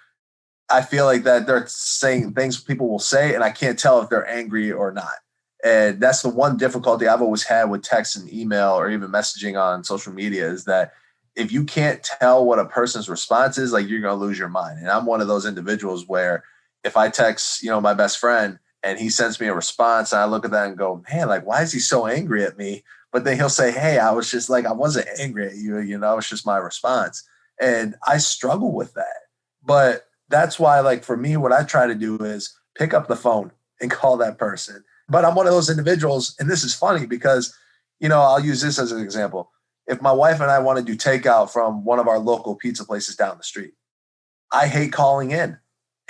I feel like that they're saying things people will say, and I can't tell if they're angry or not. And that's the one difficulty I've always had with text and email or even messaging on social media, is that if you can't tell what a person's response is, like, you're going to lose your mind. And I'm one of those individuals where if I text, my best friend and he sends me a response and I look at that and go, man, like, why is he so angry at me? But then he'll say, hey, I was just like, I wasn't angry at you. It's just my response. And I struggle with that. But that's why, like, for me, what I try to do is pick up the phone and call that person. But I'm one of those individuals, and this is funny because, I'll use this as an example. If my wife and I want to do takeout from one of our local pizza places down the street, I hate calling in.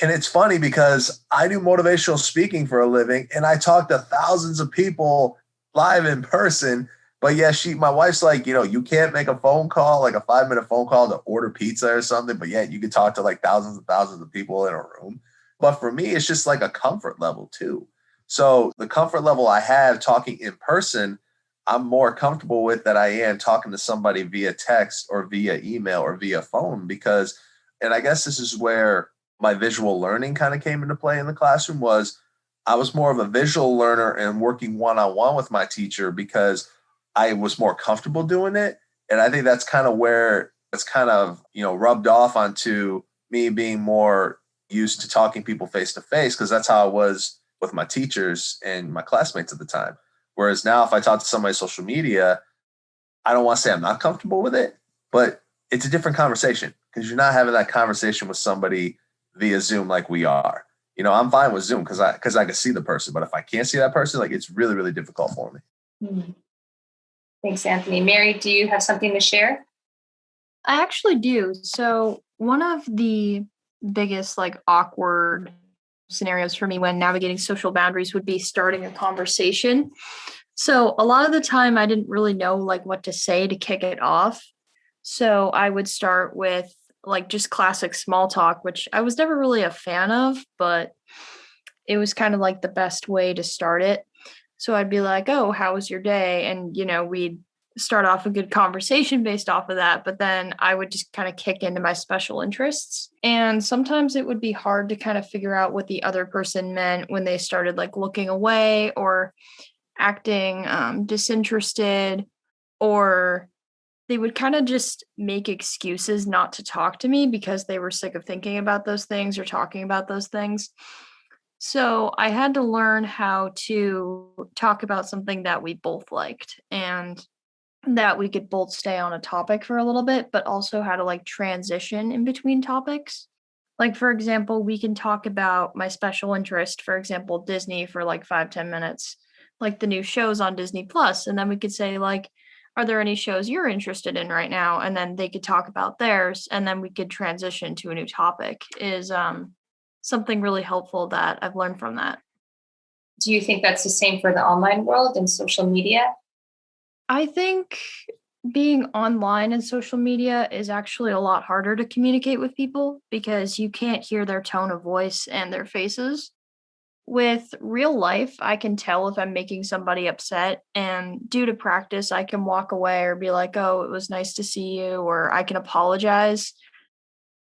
And it's funny because I do motivational speaking for a living, and I talk to thousands of people live in person. But yeah, my wife's like, you can't make a phone call, like a 5-minute phone call to order pizza or something. But yeah, you can talk to like thousands and thousands of people in a room. But for me, it's just like a comfort level too. So the comfort level I have talking in person, I'm more comfortable with than I am talking to somebody via text or via email or via phone, because, and I guess this is where my visual learning kind of came into play in the classroom, was I was more of a visual learner and working one-on-one with my teacher because I was more comfortable doing it. And I think that's kind of where it's kind of, rubbed off onto me being more used to talking people face to face, because that's how I was with my teachers and my classmates at the time. Whereas now if I talk to somebody on social media, I don't want to say I'm not comfortable with it, but it's a different conversation, because you're not having that conversation with somebody via Zoom like we are. I'm fine with Zoom because I can see the person, but if I can't see that person, like, it's really, really difficult for me. Mm-hmm. Thanks, Anthony. Mary, do you have something to share? I actually do. So one of the biggest awkward scenarios for me when navigating social boundaries would be starting a conversation. So a lot of the time I didn't really know what to say to kick it off. So I would start with just classic small talk, which I was never really a fan of, but it was kind of the best way to start it. So I'd be like, oh, how was your day? And, we'd start off a good conversation based off of that, but then I would just kind of kick into my special interests. And sometimes it would be hard to kind of figure out what the other person meant when they started like looking away or acting disinterested, or they would kind of just make excuses not to talk to me because they were sick of thinking about those things or talking about those things. So I had to learn how to talk about something that we both liked and that we could both stay on a topic for a little bit, but also how to like transition in between topics. Like, for example, we can talk about my special interest, for example, Disney for like 5-10 minutes, like the new shows on Disney Plus. And then we could say, like, are there any shows you're interested in right now? And then they could talk about theirs. And then we could transition to a new topic is something really helpful that I've learned from that. Do you think that's the same for the online world and social media? I think being online and social media is actually a lot harder to communicate with people because you can't hear their tone of voice and their faces. With real life, I can tell if I'm making somebody upset, and due to practice, I can walk away or be like, oh, it was nice to see you, or I can apologize.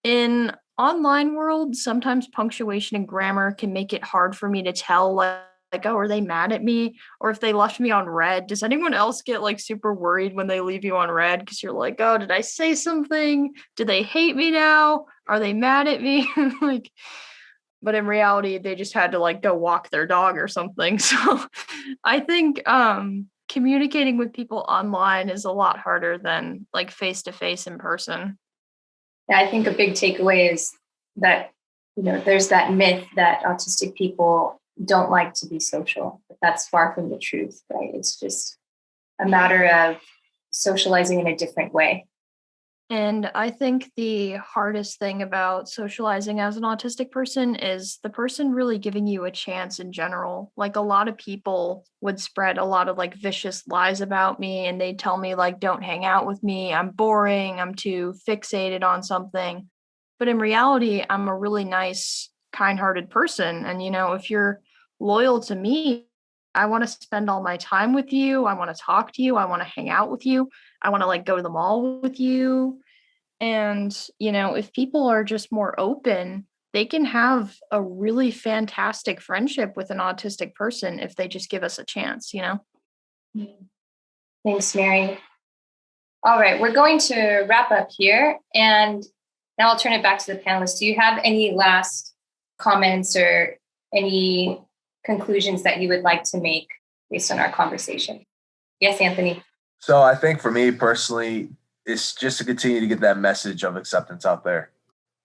In online world, sometimes punctuation and grammar can make it hard for me to tell, like, oh, are they mad at me? Or if they left me on red, does anyone else get like super worried when they leave you on red? Because you're like, oh, did I say something? Do they hate me now? Are they mad at me? Like, but in reality, they just had to like go walk their dog or something. So I think communicating with people online is a lot harder than like face to face in person. Yeah, I think a big takeaway is that, there's that myth that autistic people don't like to be social, but that's far from the truth, right? It's just a matter of socializing in a different way. And I think the hardest thing about socializing as an autistic person is the person really giving you a chance in general. Like, a lot of people would spread a lot of like vicious lies about me, and they'd tell me like, don't hang out with me, I'm boring, I'm too fixated on something. But in reality, I'm a really nice, kind-hearted person. And, if you're loyal to me, I want to spend all my time with you. I want to talk to you. I want to hang out with you. I want to like go to the mall with you. And, if people are just more open, they can have a really fantastic friendship with an autistic person if they just give us a chance, Thanks, Mary. All right, we're going to wrap up here. And now I'll turn it back to the panelists. Do you have any last comments or any conclusions that you would like to make based on our conversation? Yes, Anthony. So I think for me personally, it's just to continue to get that message of acceptance out there.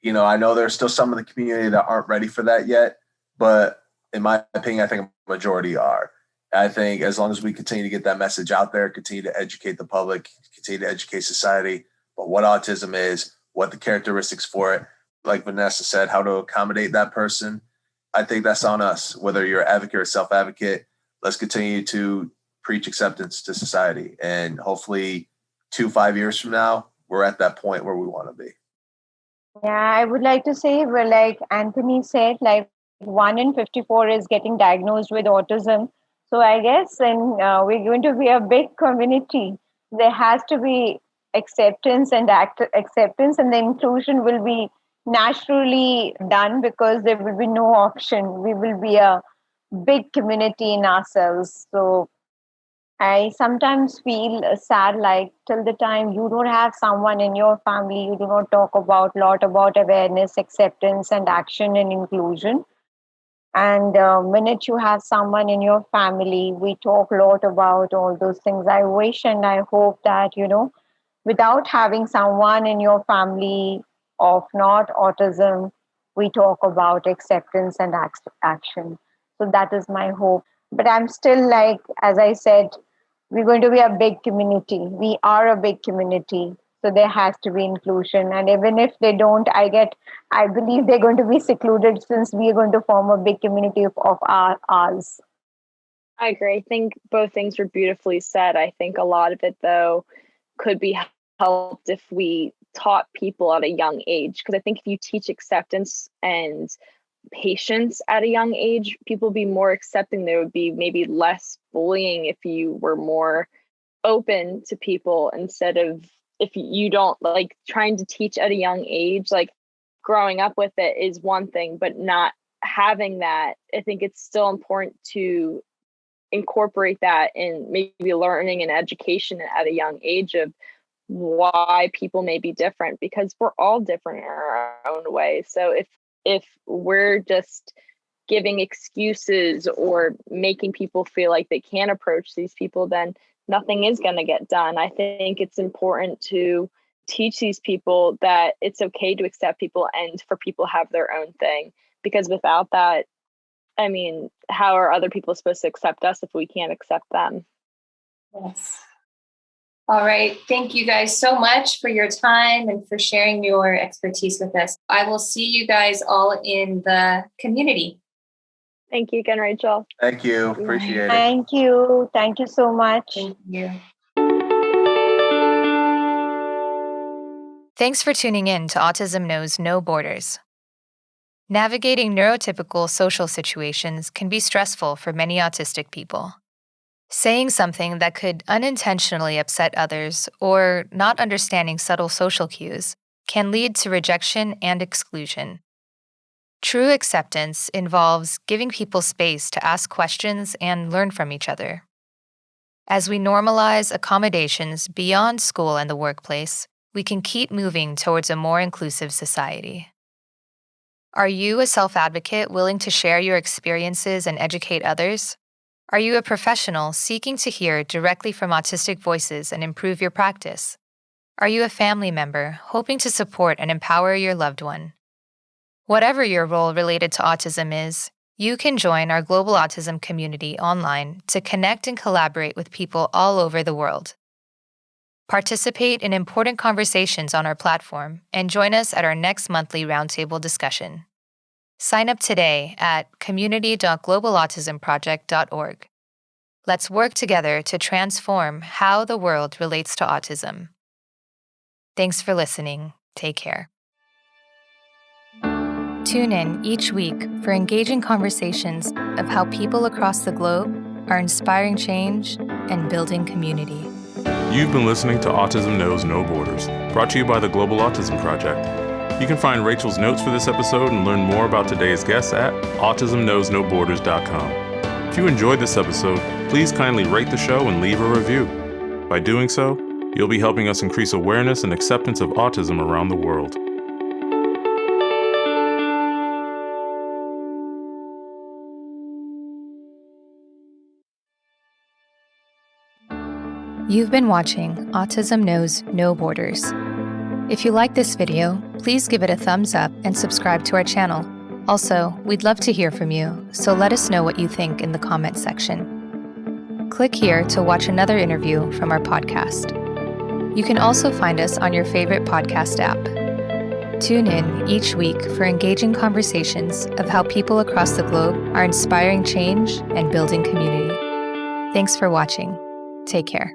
I know there's still some of the community that aren't ready for that yet, but in my opinion, I think a majority are. I think as long as we continue to get that message out there, continue to educate the public, continue to educate society about what autism is, what the characteristics for it, like Vanessa said, how to accommodate that person. I think that's on us, whether you're an advocate or self-advocate. Let's continue to preach acceptance to society. And hopefully 2-5 years from now, we're at that point where we want to be. Yeah, I would like to say, well, like Anthony said, like 1 in 54 is getting diagnosed with autism. So I guess we're going to be a big community. There has to be acceptance, and acceptance and the inclusion will be naturally done because there will be no option. We will be a big community in ourselves. So I sometimes feel sad, like till the time you don't have someone in your family, you do not talk about lot about awareness, acceptance, and action and inclusion. And minute you have someone in your family, we talk a lot about all those things. I wish and I hope that, without having someone in your family of not autism, we talk about acceptance and action. So that is my hope. But I'm still like, as I said, we're going to be a big community. We are a big community. So there has to be inclusion. And even if they don't, I believe they're going to be secluded since we are going to form a big community of ours. I agree. I think both things were beautifully said. I think a lot of it, though, could be helped if we taught people at a young age. Because I think if you teach acceptance and patience at a young age, people would be more accepting. There would be maybe less bullying if you were more open to people instead of, if you don't like trying to teach at a young age, like growing up with it is one thing, but not having that, I think it's still important to incorporate that in maybe learning and education at a young age of why people may be different, because we're all different in our own way. So if we're just giving excuses or making people feel like they can't approach these people, then nothing is going to get done. I think it's important to teach these people that it's okay to accept people and for people to have their own thing, because without that, I mean, how are other people supposed to accept us if we can't accept them? Yes. All right. Thank you guys so much for your time and for sharing your expertise with us. I will see you guys all in the community. Thank you again, Rachel. Thank you. Appreciate it. Thank you. Thank you so much. Thank you. Thanks for tuning in to Autism Knows No Borders. Navigating neurotypical social situations can be stressful for many autistic people. Saying something that could unintentionally upset others or not understanding subtle social cues can lead to rejection and exclusion. True acceptance involves giving people space to ask questions and learn from each other. As we normalize accommodations beyond school and the workplace, we can keep moving towards a more inclusive society. Are you a self-advocate willing to share your experiences and educate others? Are you a professional seeking to hear directly from autistic voices and improve your practice? Are you a family member hoping to support and empower your loved one? Whatever your role related to autism is, you can join our Global Autism Community online to connect and collaborate with people all over the world. Participate in important conversations on our platform and join us at our next monthly roundtable discussion. Sign up today at community.globalautismproject.org. Let's work together to transform how the world relates to autism. Thanks for listening. Take care. Tune in each week for engaging conversations of how people across the globe are inspiring change and building community. You've been listening to Autism Knows No Borders, brought to you by the Global Autism Project. You can find Rachel's notes for this episode and learn more about today's guests at autismknowsnoborders.com. If you enjoyed this episode, please kindly rate the show and leave a review. By doing so, you'll be helping us increase awareness and acceptance of autism around the world. You've been watching Autism Knows No Borders. If you like this video, please give it a thumbs up and subscribe to our channel. Also, we'd love to hear from you, so let us know what you think in the comment section. Click here to watch another interview from our podcast. You can also find us on your favorite podcast app. Tune in each week for engaging conversations of how people across the globe are inspiring change and building community. Thanks for watching. Take care.